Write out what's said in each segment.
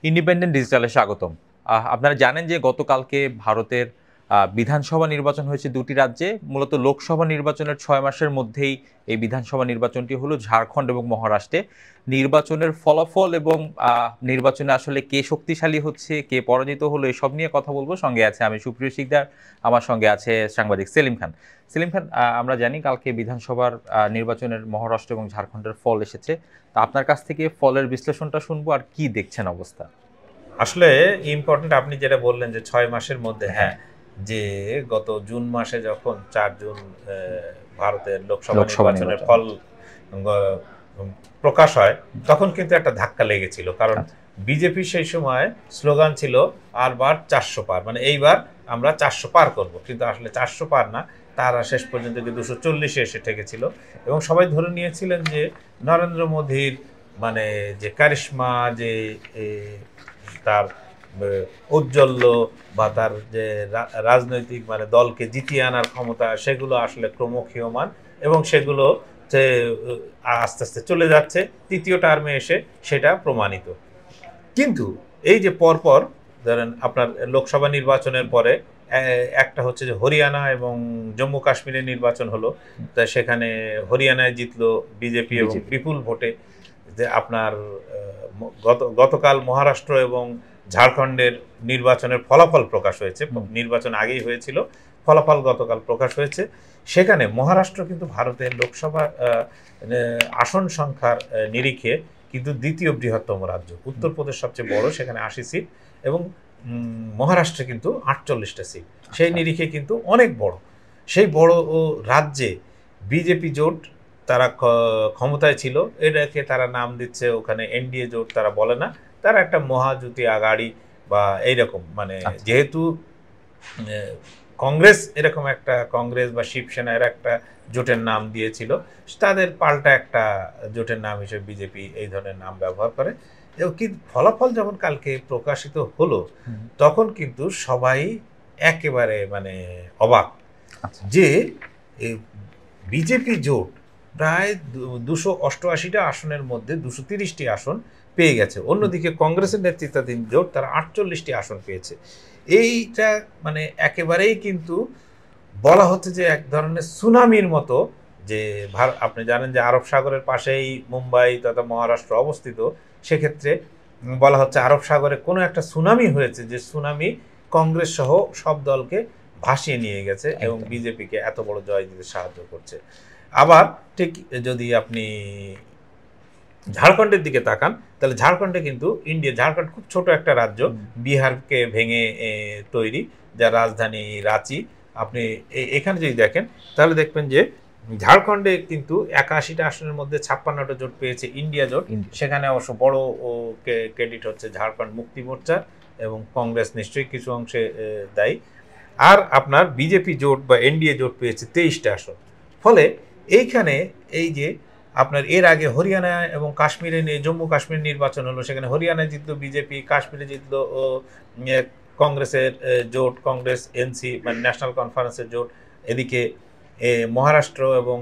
Independent ডিজিটালে স্বাগতম। আপনারা জানেন যে গতকালকে ভারতের বিধানসভা নির্বাচন হয়েছে দুটি রাজ্যে। মূলত লোকসভা নির্বাচনের ৬ মাসের মধ্যেই এই বিধানসভা নির্বাচনটি হলো ঝাড়খণ্ড এবং মহারাষ্ট্রে। নির্বাচনের ফলাফল এবং নির্বাচনে আসলে কে শক্তিশালী হচ্ছে, কে পরাজিত হলো এসব নিয়ে কথা বলবো। সঙ্গে আছে আমি সুপ্রিয় শিকদার, আমার সঙ্গে আছে সাংবাদিক সেলিম খান। সেলিম খান, আমরা জানি কালকে বিধানসভার নির্বাচনের মহারাষ্ট্র এবং ঝাড়খণ্ডের ফল এসেছে। তা আপনার কাছ থেকে ফলের বিশ্লেষণটা শুনবো আর কি দেখছেন অবস্থা। আসলে ইম্পর্টেন্ট আপনি যেটা বললেন যে ৬ মাসের মধ্যে, হ্যাঁ, যে গত জুন মাসে যখন ৪ জুন ভারতের লোকসভা নির্বাচনের ফল প্রকাশ হয়, তখন কিন্তু একটা ধাক্কা লেগেছিল। কারণ বিজেপি সেই সময় স্লোগান ছিল আরবার ৪০০ পার, মানে এইবার আমরা ৪০০ পার করব, কিন্তু আসলে ৪০০ পার না, তারা শেষ পর্যন্ত ২৪০-এ এসে ঠেকেছিল। এবং সবাই ধরে নিয়েছিলেন যে নরেন্দ্র মোদীর মানে যে কারিশমা, যে তার ঔজ্জ্বল্য বা তার যে রাজনৈতিক মানে দলকে জিতিয়ে আনার ক্ষমতা, সেগুলো আসলে ক্রমক্ষীয়মান এবং সেগুলো যে আস্তে আস্তে চলে যাচ্ছে, তৃতীয় টার্মে এসে সেটা প্রমাণিত। কিন্তু এই যে পরপর ধরেন আপনার লোকসভা নির্বাচনের পরে একটা হচ্ছে যে হরিয়ানা এবং জম্মু কাশ্মীরের নির্বাচন হলো, তা সেখানে হরিয়ানায় জিতলো বিজেপি এবং বিপুল ভোটে। যে আপনার গতকাল মহারাষ্ট্র এবং ঝাড়খণ্ডের নির্বাচনের ফলাফল প্রকাশ হয়েছে। নির্বাচন আগেই হয়েছিল, ফলাফল গতকাল প্রকাশ হয়েছে। সেখানে মহারাষ্ট্র কিন্তু ভারতের লোকসভা আসন সংখ্যার নিরিখে কিন্তু দ্বিতীয় বৃহত্তম রাজ্য। উত্তরপ্রদেশ সবচেয়ে বড়, সেখানে ৮০ সিট, এবং মহারাষ্ট্রে কিন্তু ৪৮টা সিট। সেই নিরিখে কিন্তু অনেক বড়। সেই বড় রাজ্যে বিজেপি জোট তারা ক্ষমতায় ছিল, এটাকে তারা নাম দিচ্ছে ওখানে এনডিএ জোট, তারা বলে না, তারা একটা মহাজুতি আগাড়ি বা এইরকম, মানে যেহেতু কংগ্রেস এরকম একটা, কংগ্রেস বা শিবসেনা এর একটা জোটের নাম দিয়েছিল, তাদের পাল্টা একটা জোটের নাম হিসেবে বিজেপি এই ধরনের নাম ব্যবহার করে। এবং কিন্তু ফলাফল যখন কালকে প্রকাশিত হলো, তখন কিন্তু সবাই একেবারে মানে অবাক যে বিজেপি জোট প্রায় ২৮৮টা আসনের মধ্যে ২৩০টি আসন পেয়ে গেছে। অন্যদিকে কংগ্রেসের নেতৃত্বাধীন জোট তারা ৪৮টি আসন পেয়েছে। এইটা মানে একেবারেই কিন্তু বলা হচ্ছে যে এক ধরনের সুনামির মতো। যে আপনি জানেন যে আরব সাগরের পাশেই মুম্বাই তথা মহারাষ্ট্র অবস্থিত, সেক্ষেত্রে বলা হচ্ছে আরব সাগরে কোনো একটা সুনামি হয়েছে, যে সুনামি কংগ্রেস সহ সব দলকে ভাসিয়ে নিয়ে গেছে এবং বিজেপিকে এত বড় জয় দিতে সাহায্য করছে। আবার ঠিক যদি আপনি ঝাড়খণ্ডের দিকে তাকান, তাহলে ঝাড়খণ্ডে কিন্তু ঝাড়খণ্ড খুব ছোট একটা রাজ্য, বিহারকে ভেঙে তৈরি, যার রাজধানী রাঁচি। আপনি এখানে যদি দেখেন তাহলে দেখবেন যে ঝাড়খণ্ডে কিন্তু ৮১টা আসনের মধ্যে ৫৬টা জোট পেয়েছে ইন্ডিয়া জোট। সেখানে অবশ্য বড় ক্রেডিট হচ্ছে ঝাড়খণ্ড মুক্তি মোর্চা, এবং কংগ্রেস নিশ্চয়ই কিছু অংশে দায়ী। আর আপনার বিজেপি জোট বা এনডিএ জোট পেয়েছে ২৩টা আসন। ফলে এইখানে এই যে আপনার এর আগে হরিয়ানা এবং কাশ্মীরে জম্মু কাশ্মীর নির্বাচন হলো, সেখানে হরিয়ানায় জিতলো বিজেপি, কাশ্মীরে জিতলো কংগ্রেসের জোট, কংগ্রেস এনসি মানে ন্যাশনাল কনফারেন্সের জোট। এদিকে মহারাষ্ট্র এবং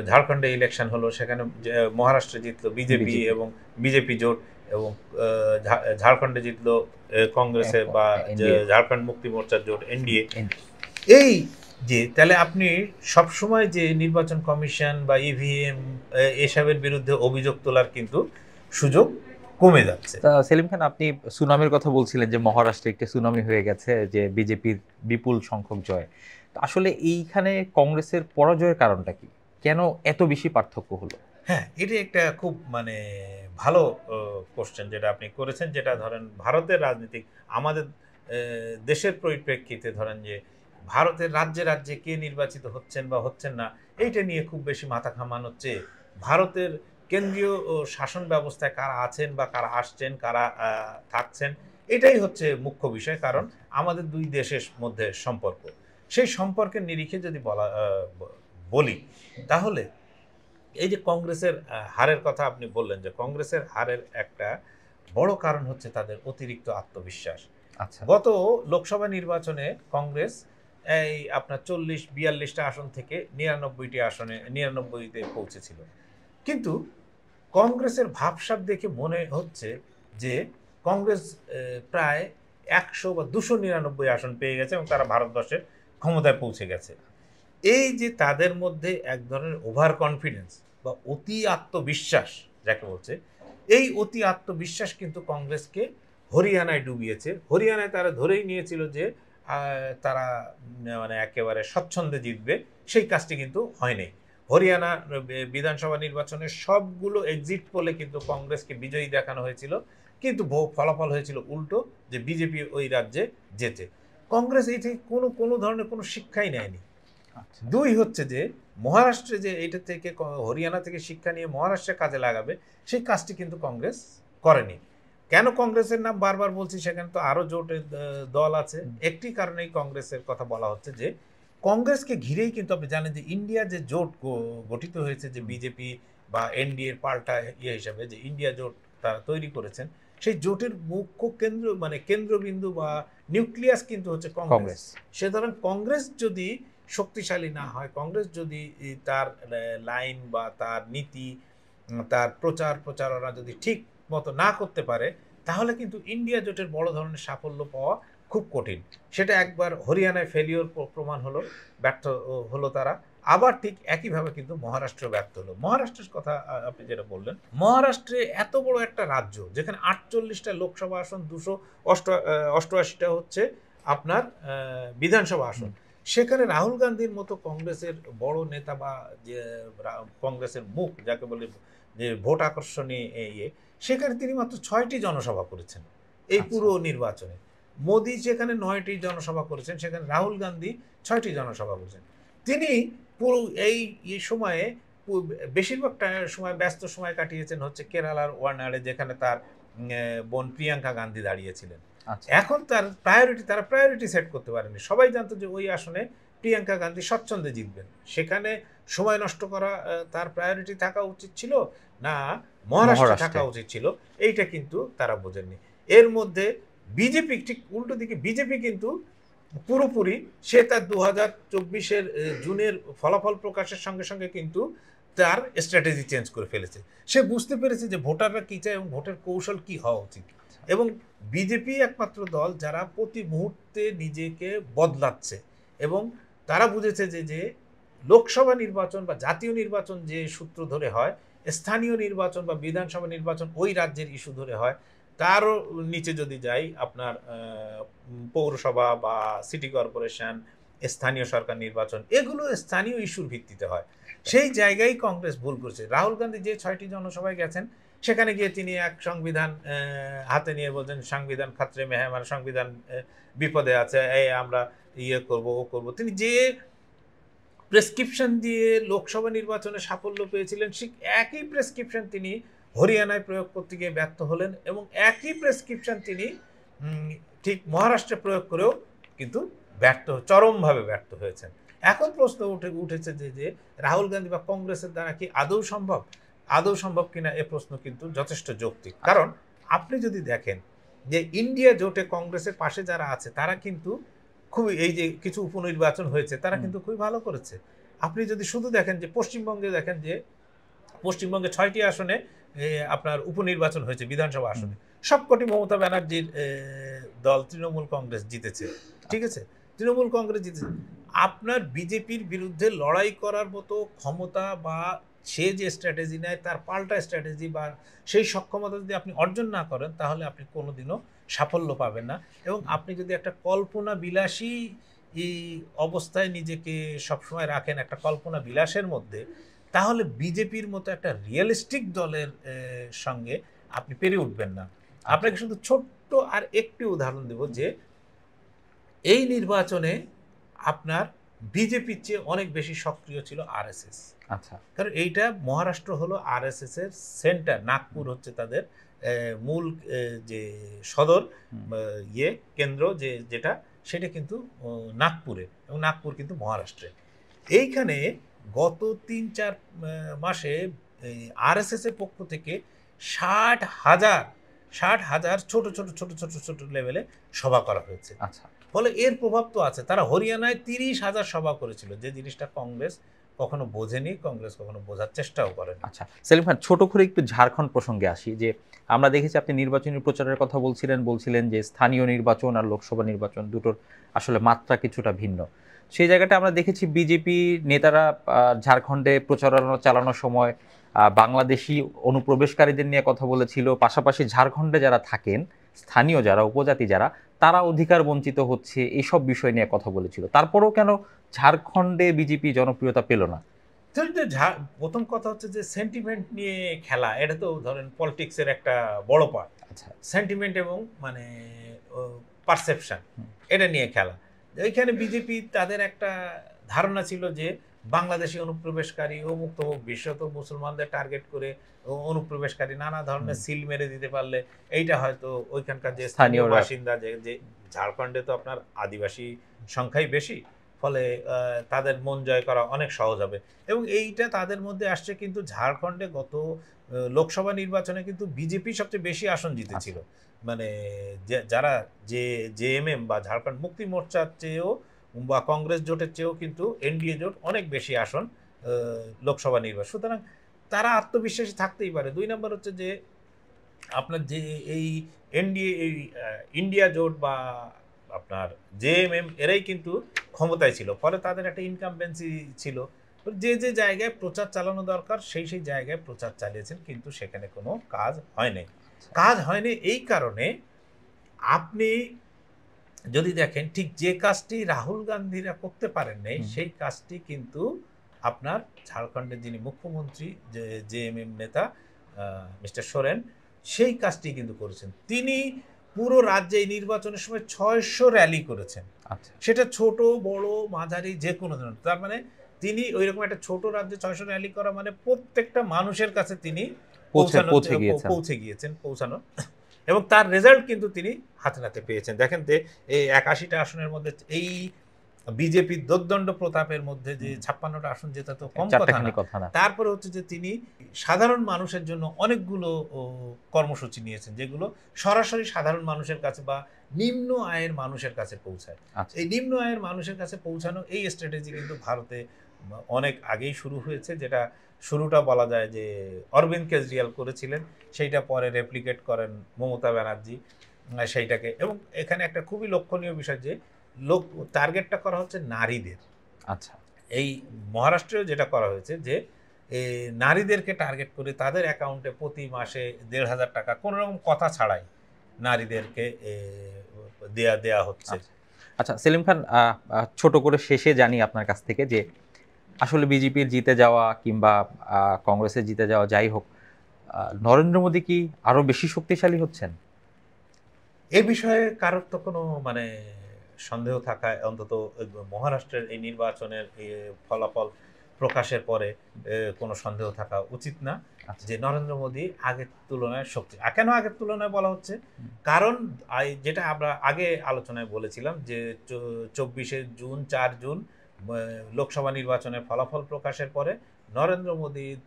ঝাড়খণ্ডে ইলেকশন হলো, সেখানে মহারাষ্ট্রে জিতলো বিজেপি এবং বিজেপি জোট, এবং ঝাড়খণ্ডে জিতলো কংগ্রেসের বা ঝাড়খণ্ড মুক্তি মোর্চার জোট এনডিএ। এই যে তাহলে আপনি সবসময় যে নির্বাচন কমিশন বা ইভিএম এসবের বিরুদ্ধে অভিযোগ তোলার কিন্তু সুযোগ কমে যাচ্ছে। সেলিম খান, আপনি সুনামির কথা বলছিলেন যে মহারাষ্ট্রে একটা সুনামি হয়ে গেছে, যে বিজেপির বিপুল সংখ্যক জয়। আসলে এইখানে কংগ্রেসের পরাজয়ের কারণটা কি? কেন এত বেশি পার্থক্য হলো? হ্যাঁ, এটা একটা খুব মানে ভালো কোশ্চেন যেটা আপনি করেছেন, যেটা ধরেন ভারতের রাজনীতিক আমাদের দেশের পরিপ্রেক্ষিতে ধরেন যে ভারতের রাজ্যে রাজ্যে কে নির্বাচিত হচ্ছেন বা হচ্ছেন না, এইটা নিয়ে খুব বেশি মাথা ঘামানোর চেয়ে ভারতের কেন্দ্রীয় শাসন ব্যবস্থায় কারা আছেন বা কারা আসছেন, কারা থাকছেন, এটাই হচ্ছে মুখ্য বিষয়। কারণ আমাদের দুই দেশের মধ্যে সম্পর্ক, সেই সম্পর্কের নিরিখে যদি বলি, তাহলে এই যে কংগ্রেসের হারের কথা আপনি বললেন, যে কংগ্রেসের হারের একটা বড় কারণ হচ্ছে তাদের অতিরিক্ত আত্মবিশ্বাস। আচ্ছা, গত লোকসভা নির্বাচনে কংগ্রেস এই আপনার ৪০-৪২টা আসন থেকে ৯৯তে পৌঁছেছিল। কিন্তু কংগ্রেসের ভাবসাব দেখে মনে হচ্ছে যে কংগ্রেস প্রায় 100 বা 299 আসন পেয়ে গেছে এবং তারা ভারতবর্ষের ক্ষমতায় পৌঁছে গেছে। এই যে তাদের মধ্যে এক ধরনের ওভার কনফিডেন্স বা অতি আত্মবিশ্বাস যাকে বলছে, এই অতি আত্মবিশ্বাস কিন্তু কংগ্রেসকে হরিয়ানায় ডুবিয়েছে। হরিয়ানায় তারা ধরেই নিয়েছিল যে তারা মানে একেবারে স্বচ্ছন্দে জিতবে, সেই কাজটি কিন্তু হয়নি। হরিয়ানা বিধানসভা নির্বাচনের সবগুলো এক্সিট পোলে কিন্তু কংগ্রেসকে বিজয়ী দেখানো হয়েছিল, কিন্তু ফলাফল হয়েছিল উল্টো, যে বিজেপি ওই রাজ্যে জেতে। কংগ্রেস এই থেকে কোনো ধরনের কোনো শিক্ষাই নেয়নি। দুই হচ্ছে যে মহারাষ্ট্রে যে এইটা থেকে হরিয়ানা থেকে শিক্ষা নিয়ে মহারাষ্ট্রে কাজে লাগাবে, সেই কাজটি কিন্তু কংগ্রেস করেনি। কেন কংগ্রেসের নাম বারবার বলছি, সেখানে তো আরও জোটের দল আছে। একটি কারণেই কংগ্রেসের কথা বলা হচ্ছে যে কংগ্রেসকে ঘিরেই কিন্তু আপনি জানেন যে ইন্ডিয়া যে জোট গঠিত হয়েছে, যে বিজেপি বা এনডিএর পাল্টা হিসাবে যে ইন্ডিয়া জোট তারা তৈরি করেছেন, সেই জোটের মুখ্য কেন্দ্রবিন্দু বা নিউক্লিয়াস কিন্তু হচ্ছে কংগ্রেস। সুতরাং কংগ্রেস যদি শক্তিশালী না হয়, কংগ্রেস যদি তার লাইন বা তার নীতি, তার প্রচারণা যদি ঠিক মতো না করতে পারে, তাহলে কিন্তু ইন্ডিয়া জোটের বড় ধরনের সাফল্য পাওয়া খুব কঠিন। সেটা একবার হরিয়ানায় ফেলিওর প্রমাণ হলো, ব্যর্থ হলো তারা। আবার ঠিক একইভাবে কিন্তু মহারাষ্ট্র ব্যর্থ হলো। মহারাষ্ট্রের কথা আপনি যেটা বললেন, মহারাষ্ট্রে এত বড় একটা রাজ্য যেখানে 48টা লোকসভা আসন, 288টা হচ্ছে আপনার বিধানসভা আসন, সেখানে রাহুল গান্ধীর মতো কংগ্রেসের বড় নেতা বা যে কংগ্রেসের মুখ যাকে বলে, যে ভোট আকর্ষণী সেখানে তিনি মাত্র 6টি জনসভা করেছেন এই পুরো নির্বাচনে। মোদি যেখানে 9টি জনসভা করেছেন, সেখানে রাহুল গান্ধী 6টি জনসভা করেছেন। তিনি পুরো এই সময়ে বেশিরভাগ সময় ব্যস্ত সময় কাটিয়েছেন হচ্ছে কেরালার ওয়ানাডে, যেখানে তার বোন প্রিয়াঙ্কা গান্ধী দাঁড়িয়েছিলেন। এখন তারা প্রায়োরিটি সেট করতে পারেনি। সবাই জানতো যে ওই আসনে প্রিয়াঙ্কা গান্ধী স্বচ্ছন্দে জিতবেন, সেখানে সময় নষ্ট করা তার প্রায়োরিটি থাকা উচিত ছিল না মহারাষ্ট্রে থাকা উচিত ছিল, এইটা কিন্তু তারা বোঝেননি। এর মধ্যে বিজেপি ঠিক উল্টো দিকে, বিজেপি কিন্তু পুরোপুরি সে তার 2024-এর জুনের ফলাফল প্রকাশের সঙ্গে সঙ্গে কিন্তু তার স্ট্র্যাটেজি চেঞ্জ করে ফেলেছে। সে বুঝতে পেরেছে যে ভোটাররা কী চায় এবং ভোটের কৌশল কী হওয়া উচিত। এবং বিজেপি একমাত্র দল যারা প্রতি মুহূর্তে নিজেকে বদলাচ্ছে, এবং তারা বুঝেছে যে লোকসভা নির্বাচন বা জাতীয় নির্বাচন যে সূত্র ধরে হয়, স্থানীয় নির্বাচন বা বিধানসভা নির্বাচন ওই রাজ্যের ইস্যু ধরে হয়। তারও নিচে যদি যাই, আপনার পৌরসভা বা সিটি কর্পোরেশন, স্থানীয় সরকার নির্বাচন, এগুলো স্থানীয় ইস্যুর ভিত্তিতে হয়। সেই জায়গায় কংগ্রেস ভুল করেছে। রাহুল গান্ধী যে 6টি জনসভায় গেছেন, সেখানে গিয়ে তিনি এক সংবিধান হাতে নিয়ে বলছেন সংবিধান খাতরে মে হ্যায়, মানে সংবিধান বিপদে আছে, এই আমরা করব ও করব। তিনি যে প্রেসক্রিপশন দিয়ে লোকসভা নির্বাচনে সাফল্য পেয়েছিলেন, ঠিক একই প্রেসক্রিপশন তিনি হরিয়ানায় প্রয়োগ করতে গিয়ে ব্যর্থ হলেন, এবং একই প্রেসক্রিপশন তিনি ঠিক মহারাষ্ট্রে প্রয়োগ করেও কিন্তু চরমভাবে ব্যর্থ হয়েছেন। এখন প্রশ্ন উঠেছে যে রাহুল গান্ধী বা কংগ্রেসের দ্বারা কি আদৌ সম্ভব কিনা, এ প্রশ্ন কিন্তু যথেষ্ট যৌক্তিক। কারণ আপনি যদি দেখেন যে ইন্ডিয়া জোটে কংগ্রেসের পাশে যারা আছে, তারা কিন্তু খুবই, এই যে কিছু উপনির্বাচন হয়েছে, তারা কিন্তু খুবই ভালো করেছে। আপনি যদি শুধু দেখেন যে পশ্চিমবঙ্গে, দেখেন যে পশ্চিমবঙ্গে 6টি আসনে আপনার উপনির্বাচন হয়েছে বিধানসভা আসনে, সবকটি মমতা ব্যানার্জির দল তৃণমূল কংগ্রেস জিতেছে। ঠিক আছে, তৃণমূল কংগ্রেস জিতেছে। আপনার বিজেপির বিরুদ্ধে লড়াই করার মতো ক্ষমতা বা সে যে স্ট্র্যাটেজি নেয়, তার পাল্টা স্ট্র্যাটেজি বা সেই সক্ষমতা যদি আপনি অর্জন না করেন, তাহলে আপনি কোনোদিনও সাফল্য পাবেন না। এবং আপনি যদি একটা কল্পনা বিলাসী অবস্থায় নিজেকে সবসময় রাখেন, একটা কল্পনা বিলাসের মধ্যে, তাহলে বিজেপির মতো একটা রিয়েলিস্টিক দলের সঙ্গে আপনি পেরে উঠবেন না। আপনাকে শুধু ছোট্ট আর একটি উদাহরণ দেব যে এই নির্বাচনে আপনার বিজেপির চেয়ে অনেক বেশি সক্রিয় ছিল আরএসএস। আচ্ছা, কারণ এইটা মহারাষ্ট্র হলো আরএসএস এর সেন্টার, নাগপুর হচ্ছে তাদের মূল যে সদর কেন্দ্র, যেটা সেটা কিন্তু নাগপুরে, এবং নাগপুর কিন্তু মহারাষ্ট্রে। এইখানে গত 3-4 মাসে আরএসএস এর পক্ষ থেকে 60,000 ছোট লেভেলে সভা করা হয়েছে। আচ্ছা, ফলে এর প্রভাব তো আছে। তারা হরিয়ানায় 30,000 সভা করেছিল, যে জিনিসটা কংগ্রেস কখনো বোঝেনি, কংগ্রেস কখনো বোঝার চেষ্টাও করেনি। আচ্ছা সেলিম খান, ছোট করে একটু ঝাড়খণ্ড প্রসঙ্গে আসি। যে আমরা দেখেছি আপনি নির্বাচনী প্রচারের কথা বলছিলেন যে স্থানীয় নির্বাচন আর লোকসভা নির্বাচন দুটোর আসলে মাত্রা কিছুটা ভিন্ন। সেই জায়গাটা আমরা দেখেছি বিজেপি নেতারা ঝাড়খণ্ডে প্রচারণা চালানোর সময় বাংলাদেশি অনুপ্রবেশকারীদের নিয়ে কথা বলেছিল, পাশাপাশি ঝাড়খণ্ডে যারা থাকেন স্থানীয় যারা উপজাতি যারা তারা অধিকার বঞ্চিত হচ্ছে, এইসব বিষয় নিয়ে কথা বলেছিল। তারপরেও কেন ঝাড়খণ্ডে বিজেপি জনপ্রিয়তা পেল না? প্রথম কথা হচ্ছে যে সেন্টিমেন্ট নিয়ে খেলা, এটা তো ধরেন পলিটিক্সের একটা বড় পার্ট। আচ্ছা, সেন্টিমেন্ট এবং মানে পারসেপশন, এটা নিয়ে খেলা। এইখানে বিজেপি তাদের একটা ধারণা ছিল যে বাংলাদেশি অনুপ্রবেশকারী অমুক তমুক, বিশেষত মুসলমানদের টার্গেট করে অনুপ্রবেশকারী নানা ধরনের সিল মেরে দিতে পারলে এইটা হয়তো ওইখানকার যে স্থানীয় বাসিন্দা, যে ঝাড়খণ্ডে তো আপনার আদিবাসী সংখ্যাই বেশি, ফলে তাদের মন জয় করা অনেক সহজ হবে। এবং এইটা তাদের মধ্যে আসছে। কিন্তু ঝাড়খণ্ডে গত লোকসভা নির্বাচনে কিন্তু বিজেপি সবচেয়ে বেশি আসন জিতেছিল। মানে যারা জেএমএম বা ঝাড়খণ্ড মুক্তি মোর্চার চেয়েও বা কংগ্রেস জোটের চেয়েও কিন্তু এনডিএ জোট অনেক বেশি আসন লোকসভা নির্বাচন। সুতরাং তারা আত্মবিশ্বাসী থাকতেই পারে। 2 নম্বর হচ্ছে যে আপনার যে এই এনডিএ, এই ইন্ডিয়া জোট বা আপনার জেএমএম, এরাই কিন্তু ক্ষমতায় ছিল, ফলে তাদের একটা ইনকামবেন্সি ছিল। যে জায়গায় প্রচার চালানো দরকার সেই জায়গায় প্রচার চালিয়েছেন, কিন্তু সেখানে কোনো কাজ হয়নি। এই কারণে আপনি যদি দেখেন ঠিক যে কাজটি রাহুল গান্ধীরা করতে পারেন নাই, সেই কাজটি কিন্তু আপনার ঝাড়খণ্ডের যিনি মুখ্যমন্ত্রী, যে জেএমএম নেতা মিস্টার সোরেন, সেই কাজটি কিন্তু করেছেন। তিনি পুরো রাজ্যে এই নির্বাচনের সময় 600 র্যালি করেছেন। সেটা ছোট বড় মাঝারি যে কোনো ধরনের। তার মানে তিনি ওইরকম একটা ছোট রাজ্যে 600 র্যালি করা মানে প্রত্যেকটা মানুষের কাছে তিনি পৌঁছে গিয়েছেন এবং তার রেজাল্ট কিন্তু তিনি হাতে নাতে পেয়েছেন। দেখেন যে এই 81টা আসনের মধ্যে এই বিজেপির দোর্দণ্ড প্রতাপের মধ্যে যে 56টা আসন জেতা তো কম কথা না। তারপরে হচ্ছে যে তিনি সাধারণ মানুষের জন্য অনেকগুলো কর্মসূচি নিয়েছেন, যেগুলো সরাসরি সাধারণ মানুষের কাছে বা নিম্ন আয়ের মানুষের কাছে পৌঁছায়। এই নিম্ন আয়ের মানুষের কাছে পৌঁছানো এই স্ট্র্যাটেজি কিন্তু ভারতে অনেক আগেই শুরু হয়েছে, যেটা শুরুটা বলা যায় যে অরবিন্দ কেজরিওয়াল করেছিলেন, সেইটা পরে রেপ্লিকেট করেন মমতা ব্যানার্জি সেইটাকে। এবং এখানে একটা খুবই লক্ষণীয় বিষয় যে টার্গেটটা করা হচ্ছে নারীদের। আচ্ছা, এই মহারাষ্ট্রেও যেটা করা হয়েছে যে নারীদেরকে টার্গেট করে তাদের অ্যাকাউন্টে প্রতি মাসে 1,500 টাকা কোনো রকম কথা ছাড়াই নারীদেরকে দেয়া হচ্ছে। আচ্ছা সেলিম খান, ছোট করে শেষে জানি আপনার কাছ থেকে যে আসলে বিজেপির জিতে যাওয়া কিংবা কংগ্রেসের জিতে যাওয়া যাই হোক, নরেন্দ্র মোদী কি আরো বেশি শক্তিশালী হচ্ছেন? এই বিষয়ে কারোর তো কোনো মানে সন্দেহ থাকায়, অন্তত মহারাষ্ট্রের এই নির্বাচনের ফলাফল প্রকাশের পরে কোনো সন্দেহ থাকা উচিত না যে নরেন্দ্র মোদী আগের তুলনায় শক্তি। কেন আগের তুলনায় বলা হচ্ছে? কারণ যেটা আমরা আগে আলোচনায় বলেছিলাম যে 24শে জুন 4 জুন লোকসভা নির্বাচনের ফলাফল প্রকাশের পরে নরেন্দ্র মোদীর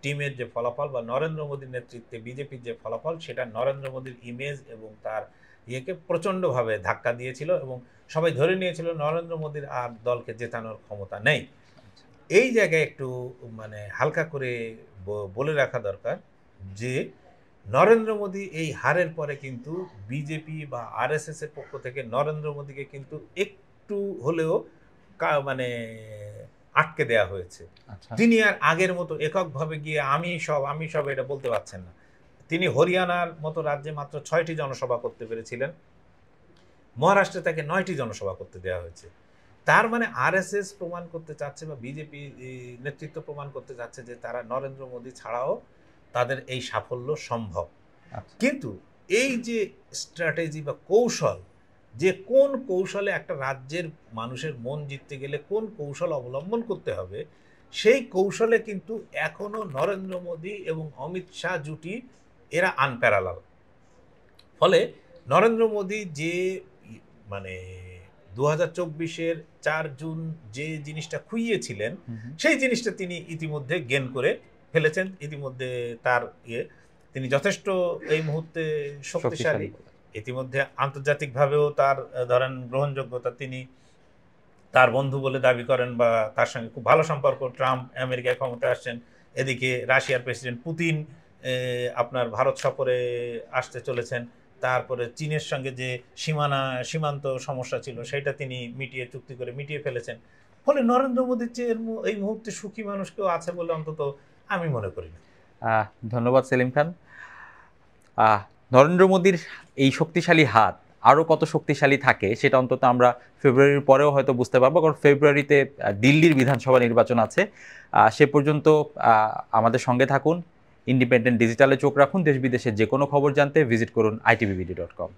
টিমের যে ফলাফল বা নরেন্দ্র মোদীর নেতৃত্বে বিজেপির যে ফলাফল, সেটা নরেন্দ্র মোদীর ইমেজ এবং তার ইয়েকে প্রচণ্ডভাবে ধাক্কা দিয়েছিল এবং সবাই ধরে নিয়েছিল নরেন্দ্র মোদীর আর দলকে জেতানোর ক্ষমতা নেই। এই জায়গায় একটু মানে হালকা করে বলে রাখা দরকার যে নরেন্দ্র মোদী এই হারের পরে কিন্তু বিজেপি বা আরএসএস এর পক্ষ থেকে নরেন্দ্র মোদীকে কিন্তু একটু হলেও মানে আটকে দেয়া হয়েছে। তিনি আর আগের মতো এককভাবে গিয়ে আমি সব এটা বলতে পারছেন না। তিনি হরিয়ানার মতো রাজ্যে মাত্র 6টি জনসভা করতে পেরেছিলেন, মহারাষ্ট্রে তাকে 9টি জনসভা করতে দেওয়া হয়েছে। তার মানে আরএসএস প্রমাণ করতে চাচ্ছে বা বিজেপি নেতৃত্ব প্রমাণ করতে চাচ্ছে যে তারা নরেন্দ্র মোদী ছাড়াও তাদের এই সাফল্য সম্ভব। কিন্তু এই যে স্ট্র্যাটেজি বা কৌশল, যে কোন কৌশলে একটা রাজ্যের মানুষের মন জিততে গেলে কোন কৌশল অবলম্বন করতে হবে, সেই কৌশলে কিন্তু এখনো নরেন্দ্র মোদী এবং অমিত শাহ জুটি এরা আনপ্যারালাল। ফলে নরেন্দ্র মোদী যে মানে 2024-এর 4 জুন যে জিনিসটা খুইয়েছিলেন, সেই জিনিসটা তিনি ইতিমধ্যে গেন করে ফেলেছেন। ইতিমধ্যে তার তিনি যথেষ্ট এই মুহূর্তে শক্তিশালী। ইতিমধ্যে আন্তর্জাতিকভাবেও তার ধরেন গ্রহণযোগ্যতা তিনি তার বন্ধু বলে দাবি করেন বা তার সঙ্গে খুব ভালো সম্পর্ক। ট্রাম্প আমেরিকায় ক্ষমতায় আসছেন, এদিকে রাশিয়ার প্রেসিডেন্ট পুতিন আপনার ভারত সফরে আসতে চলেছেন। তারপরে চীনের সঙ্গে যে সীমান্ত সমস্যা ছিল সেটা তিনি চুক্তি করে মিটিয়ে ফেলেছেন। ফলে নরেন্দ্র মোদীর চেয়ে এই মুহূর্তে সুখী মানুষ কেউ আছে বলে অন্তত আমি মনে করি না। ধন্যবাদ সেলিম খান। নরেন্দ্র মোদীর এই শক্তিশালী হাত আরও কত শক্তিশালী থাকে সেটা অন্তত আমরা ফেব্রুয়ারির পরেও হয়তো বুঝতে পারবো, কারণ ফেব্রুয়ারিতে দিল্লির বিধানসভা নির্বাচন আছে। সে পর্যন্ত আমাদের সঙ্গে থাকুন, ইন্ডিপেন্ডেন্ট ডিজিটালে চোখ রাখুন। দেশ বিদেশের যে কোনো খবর জানতে ভিজিট করুন itbvd.com।